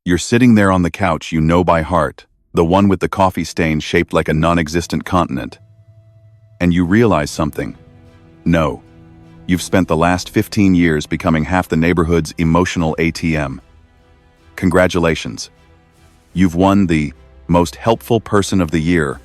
You're sitting there on the couch you know by heart, the one with the coffee stain shaped like a non-existent continent. And you realize something. No. You've spent the last 15 years becoming half the neighborhood's emotional ATM. Congratulations. You've won the Most Helpful Person of the Year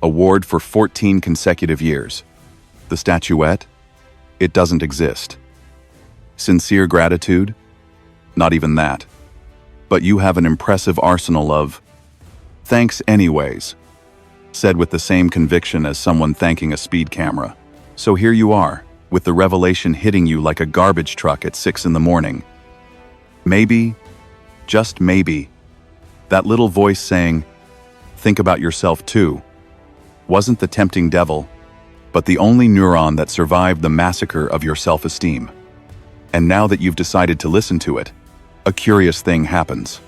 award for 14 consecutive years. The statuette? It doesn't exist. Sincere gratitude? Not even that. But you have an impressive arsenal of "thanks anyways," said with the same conviction as someone thanking a speed camera. So here you are, with the revelation hitting you like a garbage truck at 6 in the morning. Maybe, just maybe, that little voice saying, "Think about yourself too," wasn't the tempting devil, but the only neuron that survived the massacre of your self-esteem. And now that you've decided to listen to it, a curious thing happens.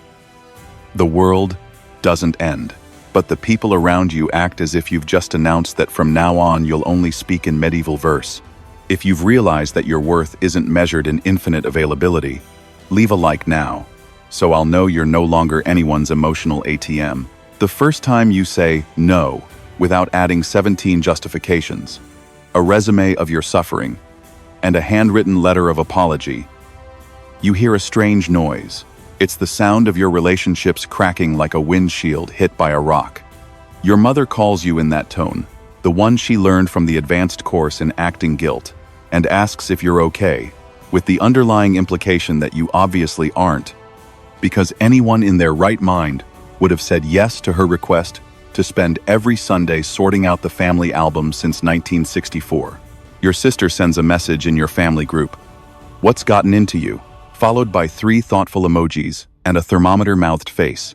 The world doesn't end, but the people around you act as if you've just announced that from now on you'll only speak in medieval verse. If you've realized that your worth isn't measured in infinite availability, leave a like now, so I'll know you're no longer anyone's emotional ATM. The first time you say no without adding 17 justifications, a resume of your suffering, and a handwritten letter of apology, you hear a strange noise. It's the sound of your relationships cracking like a windshield hit by a rock. Your mother calls you in that tone, the one she learned from the advanced course in acting guilt, and asks if you're okay, with the underlying implication that you obviously aren't, because anyone in their right mind would have said yes to her request to spend every Sunday sorting out the family album since 1964. Your sister sends a message in your family group, "What's gotten into you?" followed by 3 thoughtful emojis and a thermometer-mouthed face,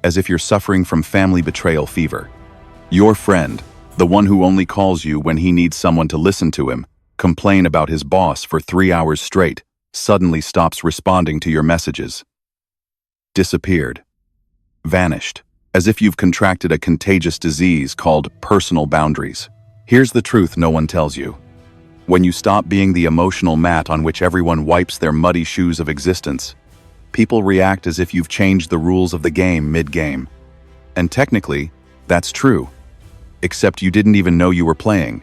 as if you're suffering from family betrayal fever. Your friend, the one who only calls you when he needs someone to listen to him, complain about his boss for 3 hours straight, suddenly stops responding to your messages. Disappeared. Vanished. As if you've contracted a contagious disease called personal boundaries. Here's the truth no one tells you. When you stop being the emotional mat on which everyone wipes their muddy shoes of existence, people react as if you've changed the rules of the game mid-game. And technically, that's true. Except you didn't even know you were playing.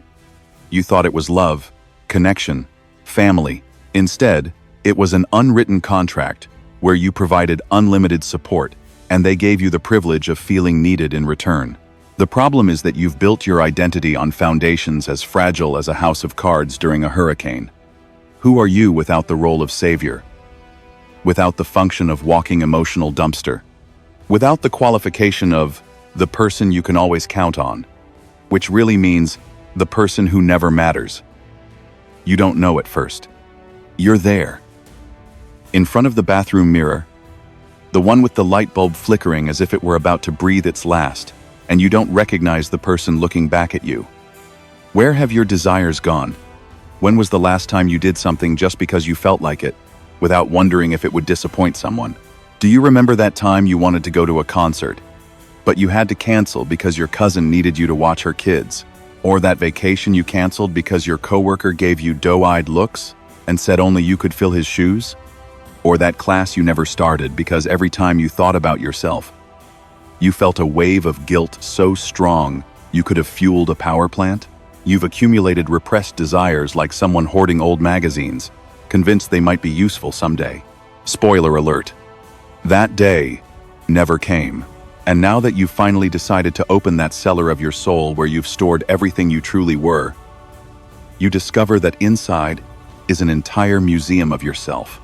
You thought it was love, connection, family. Instead, it was an unwritten contract where you provided unlimited support, and they gave you the privilege of feeling needed in return. The problem is that you've built your identity on foundations as fragile as a house of cards during a hurricane. Who are you without the role of savior? Without the function of walking emotional dumpster? Without the qualification of the person you can always count on, which really means the person who never matters? You don't know at first. You're there. In front of the bathroom mirror, the one with the light bulb flickering as if it were about to breathe its last, and you don't recognize the person looking back at you. Where have your desires gone? When was the last time you did something just because you felt like it, without wondering if it would disappoint someone? Do you remember that time you wanted to go to a concert, but you had to cancel because your cousin needed you to watch her kids? Or that vacation you canceled because your coworker gave you doe-eyed looks and said only you could fill his shoes? Or that class you never started because every time you thought about yourself, you felt a wave of guilt so strong you could have fueled a power plant? You've accumulated repressed desires like someone hoarding old magazines, convinced they might be useful someday. Spoiler alert. That day never came. And now that you've finally decided to open that cellar of your soul where you've stored everything you truly were, you discover that inside is an entire museum of yourself.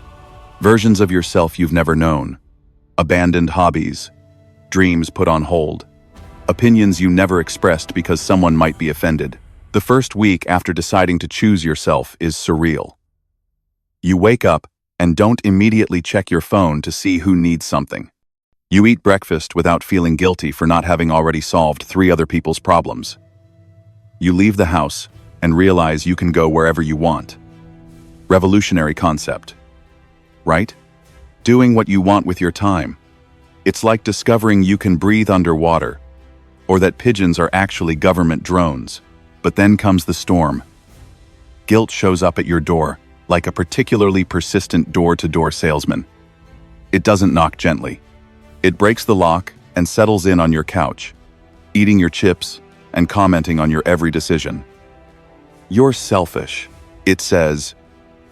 Versions of yourself you've never known, abandoned hobbies, dreams put on hold, opinions you never expressed because someone might be offended. The first week after deciding to choose yourself is surreal. You wake up and don't immediately check your phone to see who needs something. You eat breakfast without feeling guilty for not having already solved 3 other people's problems. You leave the house and realize you can go wherever you want. Revolutionary concept, right? Doing what you want with your time. It's like discovering you can breathe underwater, or that pigeons are actually government drones. But then comes the storm. Guilt shows up at your door, like a particularly persistent door-to-door salesman. It doesn't knock gently. It breaks the lock and settles in on your couch, eating your chips and commenting on your every decision. You're selfish. It says,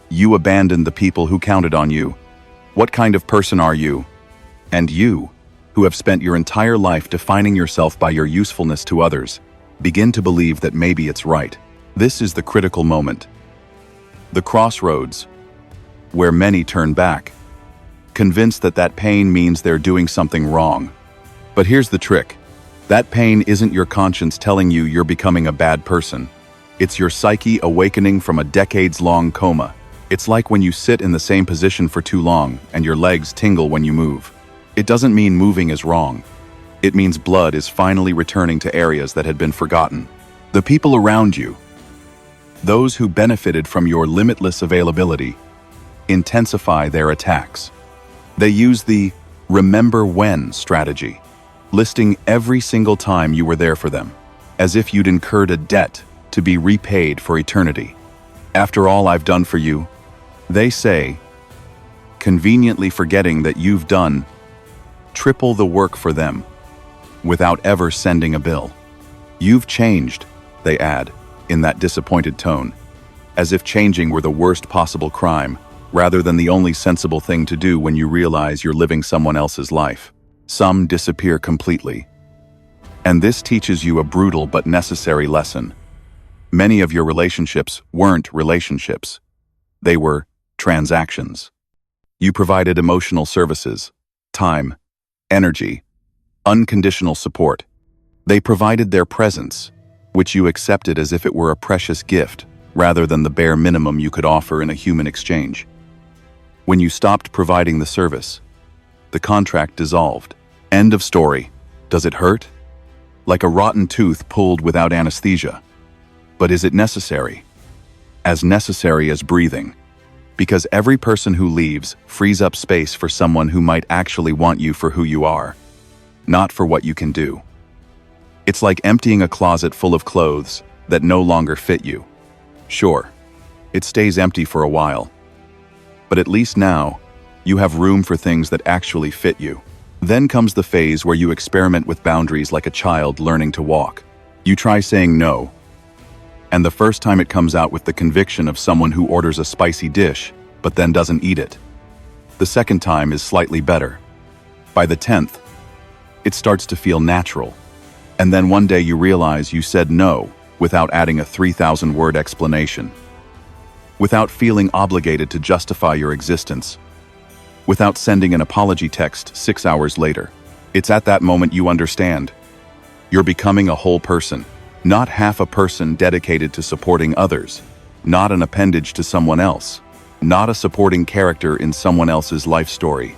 you abandoned the people who counted on you. What kind of person are you? And you, who have spent your entire life defining yourself by your usefulness to others, begin to believe that maybe it's right. This is the critical moment. The crossroads, where many turn back, convinced that that pain means they're doing something wrong. But here's the trick. That pain isn't your conscience telling you you're becoming a bad person. It's your psyche awakening from a decades-long coma. It's like when you sit in the same position for too long and your legs tingle when you move. It doesn't mean moving is wrong. It means blood is finally returning to areas that had been forgotten. The people around you, those who benefited from your limitless availability, intensify their attacks. They use the remember when strategy, listing every single time you were there for them, as if you'd incurred a debt to be repaid for eternity. After all I've done for you, they say, conveniently forgetting that you've done triple the work for them without ever sending a bill. You've changed, they add, in that disappointed tone, as if changing were the worst possible crime, rather than the only sensible thing to do when you realize you're living someone else's life. Some disappear completely. And this teaches you a brutal but necessary lesson. Many of your relationships weren't relationships. They were transactions. You provided emotional services, time, energy, unconditional support. They provided their presence, which you accepted as if it were a precious gift, rather than the bare minimum you could offer in a human exchange. When you stopped providing the service, the contract dissolved. End of story. Does it hurt? Like a rotten tooth pulled without anesthesia. But is it necessary? As necessary as breathing. Because every person who leaves frees up space for someone who might actually want you for who you are, not for what you can do. It's like emptying a closet full of clothes that no longer fit you. Sure, it stays empty for a while. But at least now, you have room for things that actually fit you. Then comes the phase where you experiment with boundaries like a child learning to walk. You try saying no. And the first time it comes out with the conviction of someone who orders a spicy dish, but then doesn't eat it. The second time is slightly better. By the 10th, it starts to feel natural. And then one day you realize you said no without adding a 3,000-word explanation. Without feeling obligated to justify your existence. Without sending an apology text 6 hours later. It's at that moment you understand. You're becoming a whole person. Not half a person dedicated to supporting others. Not an appendage to someone else. Not a supporting character in someone else's life story.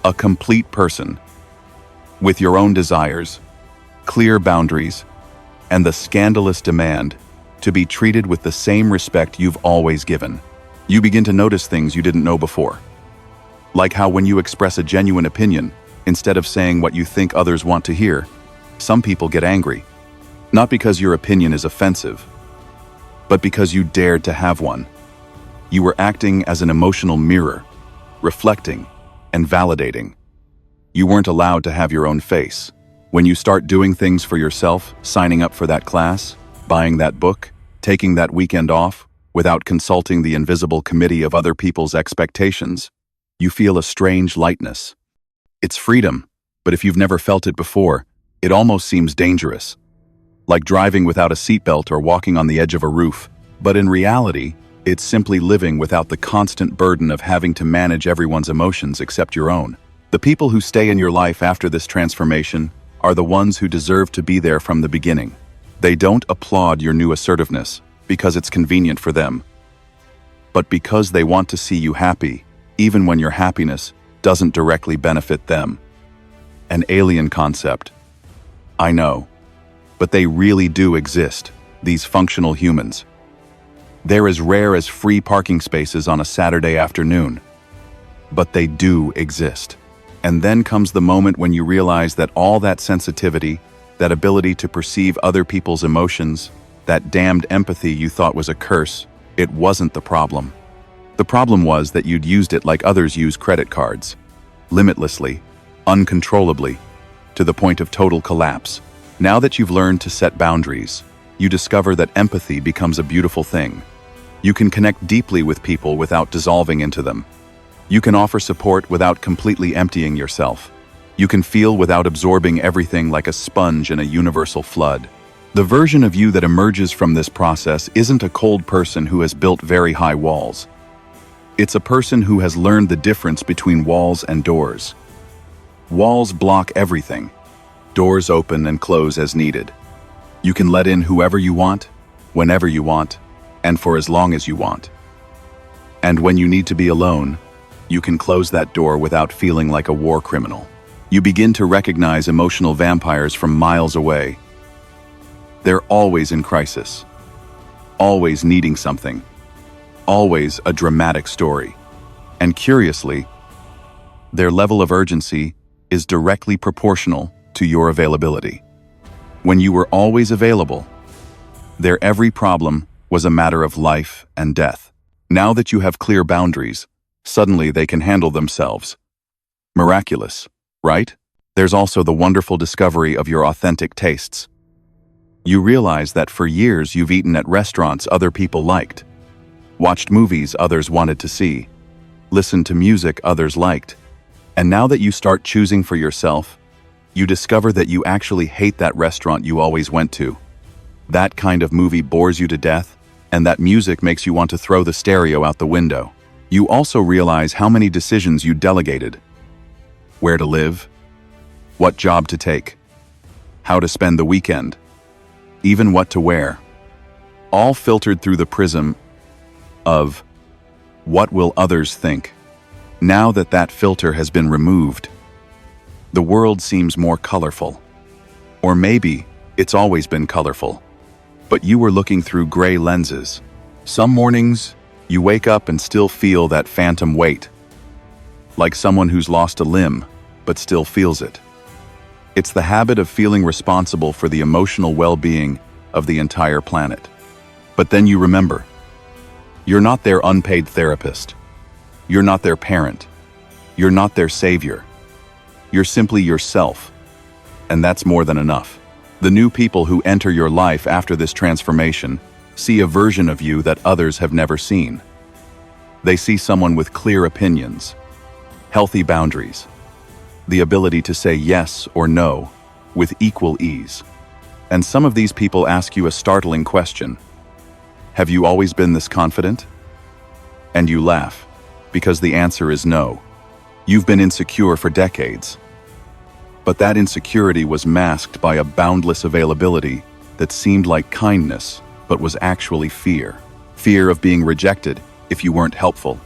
A complete person. With your own desires, clear boundaries, and the scandalous demand to be treated with the same respect you've always given. You begin to notice things you didn't know before. Like how when you express a genuine opinion, instead of saying what you think others want to hear, some people get angry. Not because your opinion is offensive, but because you dared to have one. You were acting as an emotional mirror, reflecting and validating. You weren't allowed to have your own face. When you start doing things for yourself, signing up for that class, buying that book, taking that weekend off, without consulting the invisible committee of other people's expectations, you feel a strange lightness. It's freedom, but if you've never felt it before, it almost seems dangerous. Like driving without a seatbelt or walking on the edge of a roof. But in reality, it's simply living without the constant burden of having to manage everyone's emotions except your own. The people who stay in your life after this transformation are the ones who deserve to be there from the beginning. They don't applaud your new assertiveness because it's convenient for them, but because they want to see you happy, even when your happiness doesn't directly benefit them. An alien concept. I know, but they really do exist, these functional humans. They're as rare as free parking spaces on a Saturday afternoon, but they do exist. And then comes the moment when you realize that all that sensitivity, that ability to perceive other people's emotions, that damned empathy you thought was a curse, it wasn't the problem. The problem was that you'd used it like others use credit cards, limitlessly, uncontrollably, to the point of total collapse. Now that you've learned to set boundaries, you discover that empathy becomes a beautiful thing. You can connect deeply with people without dissolving into them. You can offer support without completely emptying yourself. You can feel without absorbing everything like a sponge in a universal flood. The version of you that emerges from this process isn't a cold person who has built very high walls. It's a person who has learned the difference between walls and doors. Walls block everything. Doors open and close as needed. You can let in whoever you want, whenever you want, and for as long as you want. And when you need to be alone, you can close that door without feeling like a war criminal. You begin to recognize emotional vampires from miles away. They're always in crisis, always needing something, always a dramatic story. And curiously, their level of urgency is directly proportional to your availability. When you were always available, their every problem was a matter of life and death. Now that you have clear boundaries, suddenly they can handle themselves. Miraculous, right? There's also the wonderful discovery of your authentic tastes. You realize that for years you've eaten at restaurants other people liked, watched movies others wanted to see, listened to music others liked. And now that you start choosing for yourself, you discover that you actually hate that restaurant you always went to. That kind of movie bores you to death, and that music makes you want to throw the stereo out the window. You also realize how many decisions you delegated. Where to live, what job to take, how to spend the weekend, even what to wear. All filtered through the prism of what will others think. Now that that filter has been removed, the world seems more colorful. Or maybe it's always been colorful, but you were looking through gray lenses. Some mornings, you wake up and still feel that phantom weight, like someone who's lost a limb, but still feels it. It's the habit of feeling responsible for the emotional well-being of the entire planet. But then you remember, you're not their unpaid therapist. You're not their parent. You're not their savior. You're simply yourself, and that's more than enough. The new people who enter your life after this transformation see a version of you that others have never seen. They see someone with clear opinions, healthy boundaries, the ability to say yes or no with equal ease. And some of these people ask you a startling question. Have you always been this confident? And you laugh, because the answer is no. You've been insecure for decades. But that insecurity was masked by a boundless availability that seemed like kindness, but was actually fear. Fear of being rejected if you weren't helpful.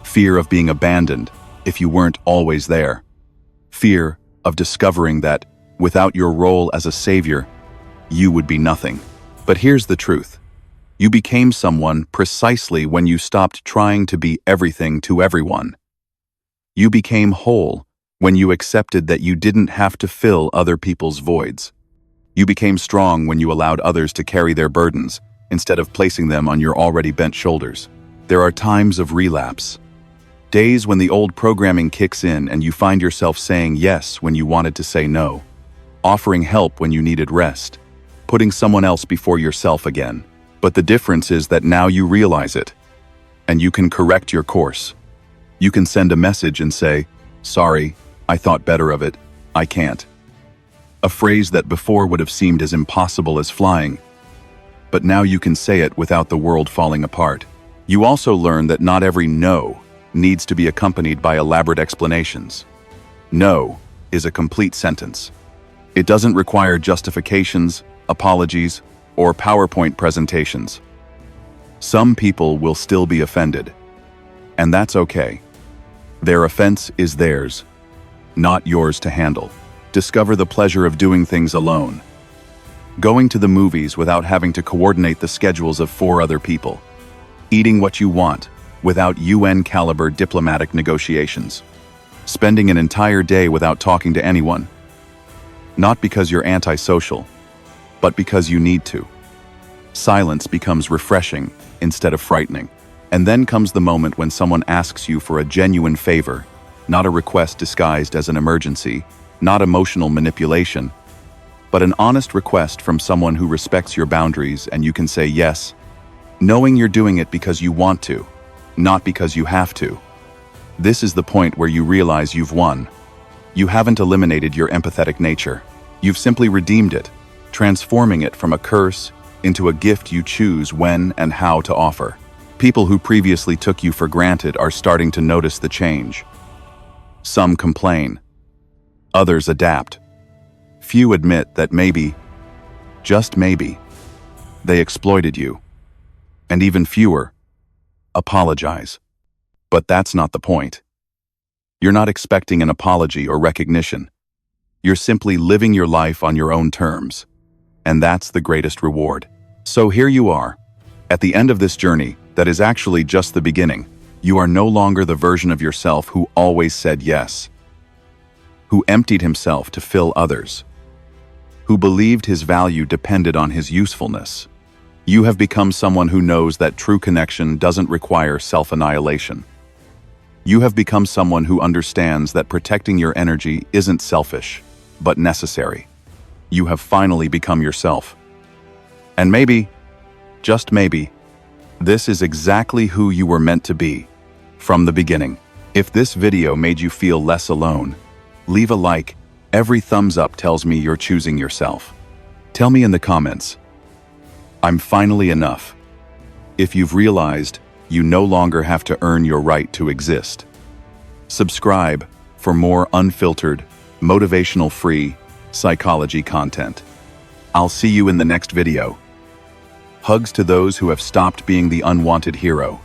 Fear of being abandoned if you weren't always there. Fear of discovering that, without your role as a savior, you would be nothing. But here's the truth. You became someone precisely when you stopped trying to be everything to everyone. You became whole when you accepted that you didn't have to fill other people's voids. You became strong when you allowed others to carry their burdens instead of placing them on your already bent shoulders. There are times of relapse. Days when the old programming kicks in and you find yourself saying yes when you wanted to say no, offering help when you needed rest, putting someone else before yourself again. But the difference is that now you realize it, and you can correct your course. You can send a message and say, "Sorry, I thought better of it, I can't." A phrase that before would have seemed as impossible as flying, but now you can say it without the world falling apart. You also learn that not every no needs to be accompanied by elaborate explanations. No is a complete sentence. It doesn't require justifications, apologies, or PowerPoint presentations. Some people will still be offended, and that's okay. Their offense is theirs, not yours to handle. Discover the pleasure of doing things alone. Going to the movies without having to coordinate the schedules of 4 other people. Eating what you want without UN-caliber diplomatic negotiations. Spending an entire day without talking to anyone. Not because you're antisocial, but because you need to. Silence becomes refreshing instead of frightening. And then comes the moment when someone asks you for a genuine favor, not a request disguised as an emergency, not emotional manipulation, but an honest request from someone who respects your boundaries and you can say yes, knowing you're doing it because you want to, not because you have to. This is the point where you realize you've won. You haven't eliminated your empathetic nature. You've simply redeemed it, transforming it from a curse into a gift you choose when and how to offer. People who previously took you for granted are starting to notice the change. Some complain. Others adapt. Few admit that maybe, just maybe, they exploited you. And even fewer apologize. But that's not the point. You're not expecting an apology or recognition. You're simply living your life on your own terms. And that's the greatest reward. So here you are, at the end of this journey that is actually just the beginning. You are no longer the version of yourself who always said yes, who emptied himself to fill others, who believed his value depended on his usefulness. You have become someone who knows that true connection doesn't require self-annihilation. You have become someone who understands that protecting your energy isn't selfish, but necessary. You have finally become yourself. And maybe, just maybe, this is exactly who you were meant to be from the beginning. If this video made you feel less alone, leave a like. Every thumbs up tells me you're choosing yourself. Tell me in the comments, I'm finally enough. If you've realized you no longer have to earn your right to exist. Subscribe for more unfiltered, motivational-free psychology content. I'll see you in the next video. Hugs to those who have stopped being the unwanted hero.